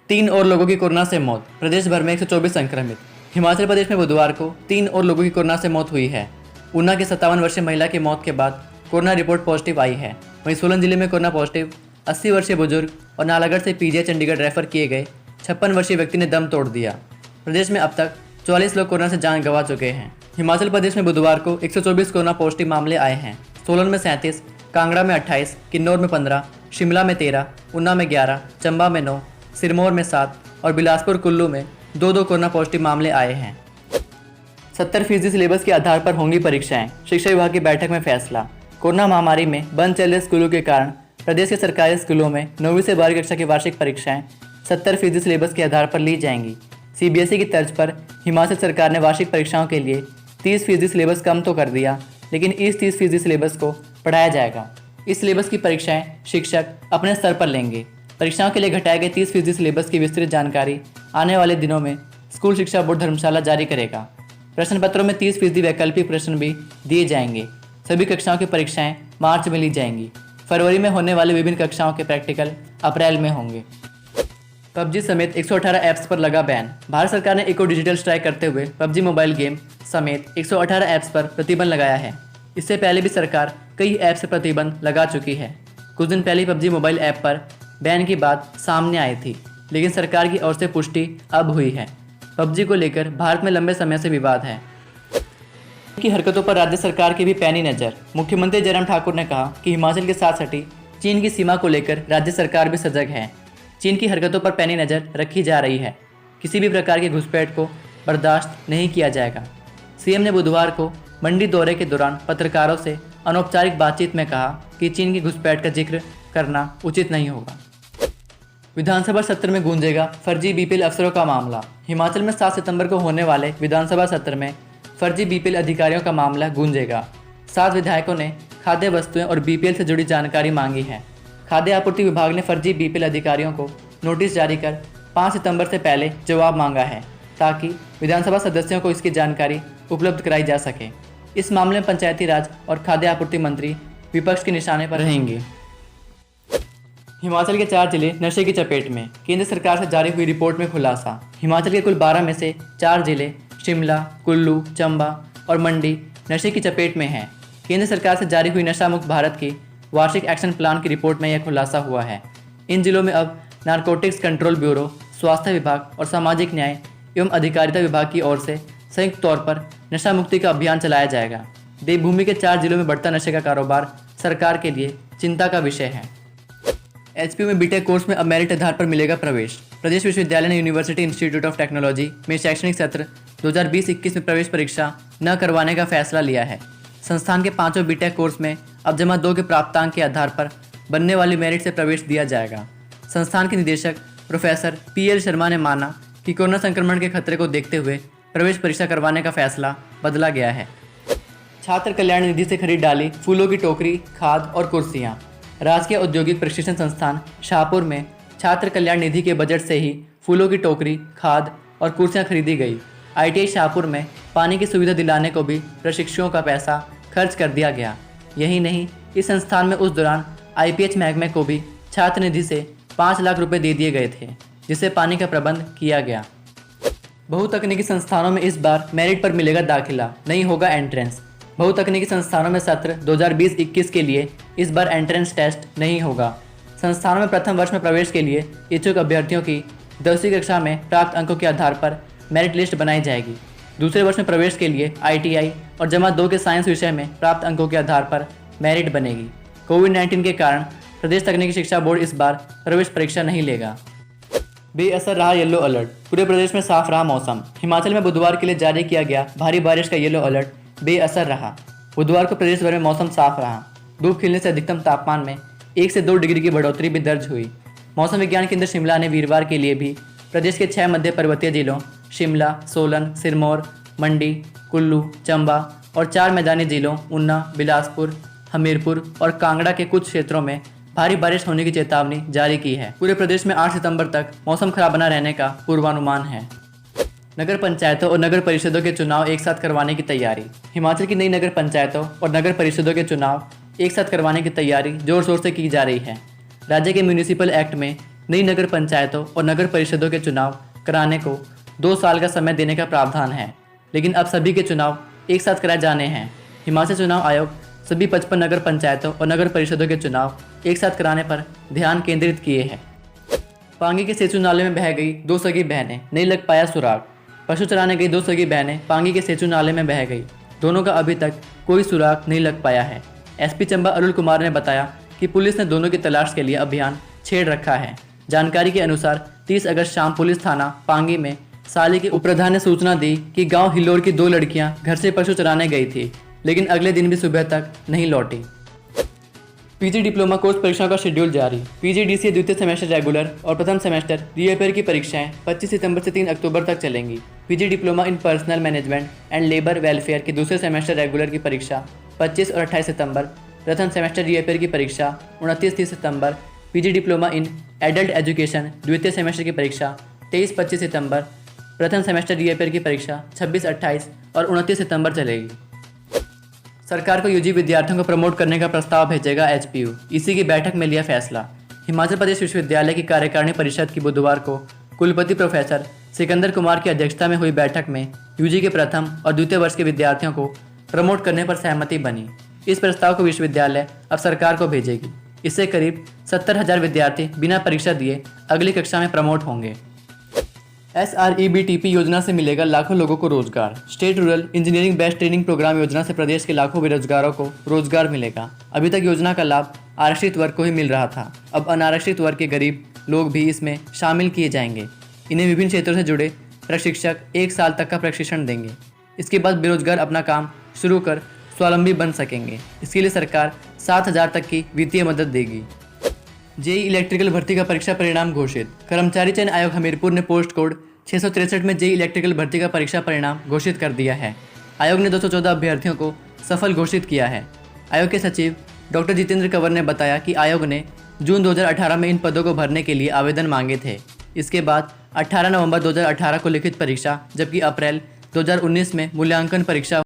तीन और लोगों की कोरोना से मौत। प्रदेश भर में 124 संक्रमित। हिमाचल प्रदेश में बुधवार को तीन और लोगों की कोरोना से मौत हुई है। ऊना की 57 वर्षीय महिला की मौत के बाद कोरोना रिपोर्ट पॉजिटिव आई है। वहीं सोलन जिले में कोरोना पॉजिटिव 80 वर्षीय बुजुर्ग और नालागढ़ से पीजीआई चंडीगढ़ रेफर किए गए 56 वर्षीय व्यक्ति ने दम तोड़ दिया। प्रदेश में अब तक 44 लोग कोरोना से जान गंवा चुके हैं। हिमाचल प्रदेश में बुधवार को 124 कोरोना पॉजिटिव मामले आए हैं। सोलन में 37, कांगड़ा में 28, किन्नौर में 15, शिमला में 13, ऊना में 11, चंबा में 9, सिरमौर में 7 और बिलासपुर कुल्लू में 2-2 कोरोना पॉजिटिव मामले आए हैं। 70% सिलेबस के आधार पर होंगी परीक्षाएं। शिक्षा विभाग की बैठक में फैसला। कोरोना महामारी में बंद चल रहे स्कूलों के कारण प्रदेश के सरकारी स्कूलों में 9वीं से 12वीं कक्षा की वार्षिक परीक्षाएं 70% सिलेबस के आधार पर ली जाएंगी। सीबीएसई की तर्ज पर हिमाचल सरकार ने वार्षिक परीक्षाओं के लिए 30% सिलेबस कम तो कर दिया, लेकिन इस 30% सिलेबस को पढ़ाया जाएगा। इस सिलेबस की परीक्षाएं शिक्षक अपने स्तर पर लेंगे। परीक्षाओं के लिए घटाए गए 30% सिलेबस की विस्तृत जानकारी आने वाले दिनों में स्कूल शिक्षा बोर्ड धर्मशाला जारी करेगा। प्रश्न पत्रों में 30% वैकल्पिक प्रश्न भी दिए जाएंगे। सभी कक्षाओं की परीक्षाएं मार्च में ली जाएंगी। फरवरी में होने वाले विभिन्न कक्षाओं के प्रैक्टिकल अप्रैल में होंगे। पबजी समेत 118 ऐप्स पर लगा बैन। भारत सरकार ने इको डिजिटल स्ट्राइक करते हुए पबजी मोबाइल गेम समेत 118 ऐप्स पर प्रतिबंध लगाया है। इससे पहले भी सरकार कई ऐप्स पर प्रतिबंध लगा चुकी है। कुछ दिन पहले पबजी मोबाइल ऐप पर बैन की बात सामने आई थी, लेकिन सरकार की ओर से पुष्टि अब हुई है। पबजी को लेकर भारत में लंबे समय से विवाद है। की हरकतों पर राज्य सरकार की भी पैनी नज़र। मुख्यमंत्री जयराम ठाकुर ने कहा कि हिमाचल के साथ सटी चीन की सीमा को लेकर राज्य सरकार भी सजग है। चीन की हरकतों पर पैनी नज़र रखी जा रही है। किसी भी प्रकार की घुसपैठ को बर्दाश्त नहीं किया जाएगा। सीएम ने बुधवार को मंडी दौरे के दौरान पत्रकारों से अनौपचारिक बातचीत में कहा कि चीन की घुसपैठ का जिक्र करना उचित नहीं होगा। विधानसभा सत्र में गूंजेगा फर्जी बीपीएल अफसरों का मामला। हिमाचल में 7 सितंबर को होने वाले विधानसभा सत्र में फर्जी बीपीएल अधिकारियों का मामला गूंजेगा। 7 विधायकों ने खाद्य वस्तुएं और बीपीएल से जुड़ी जानकारी मांगी है। खाद्य आपूर्ति विभाग ने फर्जी बीपीएल अधिकारियों को नोटिस जारी कर 5 सितंबर से पहले जवाब मांगा है, ताकि विधानसभा सदस्यों को इसकी जानकारी उपलब्ध कराई जा सके। इस मामले में पंचायती राज और खाद्य आपूर्ति मंत्री विपक्ष के निशाने पर रहेंगे। हिमाचल के 4 जिले नशे की चपेट में। केंद्र सरकार से जारी हुई रिपोर्ट में खुलासा। हिमाचल के कुल 12 में से 4 जिले शिमला, कुल्लू, चंबा और मंडी नशे की चपेट में हैं। केंद्र सरकार से जारी हुई नशा मुक्त भारत की वार्षिक एक्शन प्लान की रिपोर्ट में यह खुलासा हुआ है। इन जिलों में अब नारकोटिक्स कंट्रोल ब्यूरो, स्वास्थ्य विभाग और सामाजिक न्याय एवं अधिकारिता विभाग की ओर से संयुक्त तौर पर नशा मुक्ति का अभियान चलाया जाएगा। देवभूमि के 4 जिलों में बढ़ता नशे का कारोबार सरकार के लिए चिंता का विषय है। एचपीयू में बीटेक कोर्स में अब मेरिट आधार पर मिलेगा प्रवेश। प्रदेश विश्वविद्यालय ने यूनिवर्सिटी इंस्टीट्यूट ऑफ टेक्नोलॉजी में शैक्षणिक सत्र 2020-21 में प्रवेश परीक्षा न करवाने का फैसला लिया है। संस्थान के 5 बीटेक कोर्स में अब जमा 2 के प्राप्तांक के आधार पर बनने वाली मेरिट से प्रवेश दिया जाएगा। संस्थान के निदेशक प्रोफेसर पीएल शर्मा ने माना कि कोरोना संक्रमण के खतरे को देखते हुए प्रवेश परीक्षा करवाने का फैसला बदला गया है। छात्र कल्याण निधि से खरीद डाली फूलों की टोकरी, खाद और कुर्सियाँ। राजकीय औद्योगिक प्रशिक्षण संस्थान शाहपुर में छात्र कल्याण निधि के बजट से ही फूलों की टोकरी, खाद और कुर्सियां खरीदी गई। आईटीआई शाहपुर में पानी की सुविधा दिलाने को भी प्रशिक्षुओं का पैसा खर्च कर दिया गया। यही नहीं, इस संस्थान में उस दौरान आईपीएच महकमे को भी छात्र निधि से 5 लाख रुपए दे दिए गए थे, जिससे पानी का प्रबंध किया गया। बहुतकनीकी संस्थानों में इस बार मेरिट पर मिलेगा दाखिला, नहीं होगा एंट्रेंस। बहुतकनीकी संस्थानों में सत्र 2020-21 के लिए इस बार एंट्रेंस टेस्ट नहीं होगा। संस्थानों में प्रथम वर्ष में प्रवेश के लिए इच्छुक अभ्यर्थियों की 10वीं कक्षा में प्राप्त अंकों के आधार पर मेरिट लिस्ट बनाई जाएगी। दूसरे वर्ष में प्रवेश के लिए आईटीआई और जमा 2 के साइंस विषय में प्राप्त अंकों के आधार पर मेरिट बनेगी। कोविड-19 के कारण प्रदेश तकनीकी शिक्षा बोर्ड इस बार प्रवेश परीक्षा नहीं लेगा। बेअसर रहा येलो अलर्ट। पूरे प्रदेश में साफ रहा मौसम। हिमाचल में बुधवार के लिए जारी किया गया भारी बारिश का येलो अलर्ट बेअसर रहा। बुधवार को प्रदेश भर में मौसम साफ रहा। धूप खिलने से अधिकतम तापमान में 1 से 2 डिग्री की बढ़ोतरी भी दर्ज हुई। मौसम विज्ञान केंद्र शिमला ने वीरवार के लिए भी प्रदेश के 6 मध्य पर्वतीय जिलों शिमला, सोलन, सिरमौर, मंडी, कुल्लू, चंबा और 4 मैदानी जिलों ऊना, बिलासपुर, हमीरपुर और कांगड़ा के कुछ क्षेत्रों में भारी बारिश होने की चेतावनी जारी की है। पूरे प्रदेश में 8 सितंबर तक मौसम खराब बना रहने का पूर्वानुमान है। नगर पंचायतों और नगर परिषदों के चुनाव एक साथ करवाने की तैयारी। हिमाचल की नई नगर पंचायतों और नगर परिषदों के चुनाव एक साथ करवाने की तैयारी जोर शोर से की जा रही है। राज्य के म्यूनिसिपल एक्ट में नई नगर पंचायतों और नगर परिषदों के चुनाव कराने को 2 साल का समय देने का प्रावधान है, लेकिन अब सभी के चुनाव एक साथ कराए जाने हैं। हिमाचल चुनाव आयोग सभी 55 नगर पंचायतों और नगर परिषदों के चुनाव एक साथ कराने पर ध्यान केंद्रित किए हैं। पांगी के सेचू नाले में बह गई 2 सगी बहनें, नहीं लग पाया सुराग। पशु चराने गई 2 सगी बहनें पांगी के सेचू नाले में बह गई। दोनों का अभी तक कोई सुराग नहीं लग पाया है। एसपी चंबा अरुल कुमार ने बताया कि पुलिस ने दोनों की तलाश के लिए अभियान छेड़ रखा है। जानकारी के अनुसार 30 अगस्त शाम पुलिस थाना पांगी में साली के उपप्रधान ने सूचना दी कि गांव हिल्लोर की 2 लड़कियां घर से पशु चराने गई थी, लेकिन अगले दिन भी सुबह तक नहीं लौटी। पीजी डिप्लोमा कोर्स परीक्षाओं का शेड्यूल जारी। पीजीडीसीए द्वितीय सेमेस्टर रेगुलर और प्रथम सेमेस्टर रीअपेयर की परीक्षाएं 25 सितंबर से 3 अक्टूबर तक चलेंगी। PG diploma in personal management and labour welfare की दूसरे सेमेस्टर रेगुलर की परीक्षा 25 और 28 सितंबर, प्रथम सेमेस्टर रीअपेयर की परीक्षा 29-30 सितंबर, PG diploma in adult education द्वितीय सेमेस्टर की परीक्षा 23-25 सितंबर, प्रथम सेमेस्टर रीअपेयर की परीक्षा 26, 28 और 29 सितंबर चलेगी। सरकार को यूजी विद्यार्थियों को प्रमोट करने का प्रस्ताव भेजेगा एचपीयू। इसी की बैठक में लिया फैसला। हिमाचल प्रदेश विश्वविद्यालय की कार्यकारिणी परिषद की बुधवार को कुलपति प्रोफेसर सिकंदर कुमार की अध्यक्षता में हुई बैठक में यूजी के प्रथम और द्वितीय वर्ष के विद्यार्थियों को प्रमोट करने पर सहमति बनी। इस प्रस्ताव को विश्वविद्यालय अब सरकार को भेजेगी। इससे करीब 70,000 विद्यार्थी बिना परीक्षा दिए अगली कक्षा में प्रमोट होंगे। SREBTP योजना से मिलेगा लाखों लोगों को रोजगार। State rural engineering based training program योजना से प्रदेश के लाखों बेरोजगारों को रोजगार मिलेगा। अभी तक योजना का लाभ आरक्षित वर्ग को ही मिल रहा था। अब अनारक्षित वर्ग के गरीब लोग भी इसमें शामिल किए जाएंगे। इन्हें विभिन्न क्षेत्रों से जुड़े प्रशिक्षक 1 साल तक का प्रशिक्षण देंगे। इसके बाद बेरोजगार अपना काम शुरू कर स्वावलंबी बन सकेंगे। इसके लिए सरकार 7,000 तक की वित्तीय मदद देगी। जेई इलेक्ट्रिकल भर्ती का परीक्षा परिणाम घोषित। कर्मचारी चयन आयोग हमीरपुर ने पोस्ट कोड 663 में जेई इलेक्ट्रिकल भर्ती का परीक्षा परिणाम घोषित कर दिया है। आयोग ने 214 अभ्यर्थियों को सफल घोषित किया है। आयोग के सचिव डॉक्टर जितेंद्र कंवर ने बताया कि आयोग ने जून 2018 में इन पदों को भरने के लिए आवेदन मांगे थे। इसके बाद 18 नवंबर 2018 को लिखित परीक्षा, जबकि अप्रैल 2019 में मूल्यांकन परीक्षा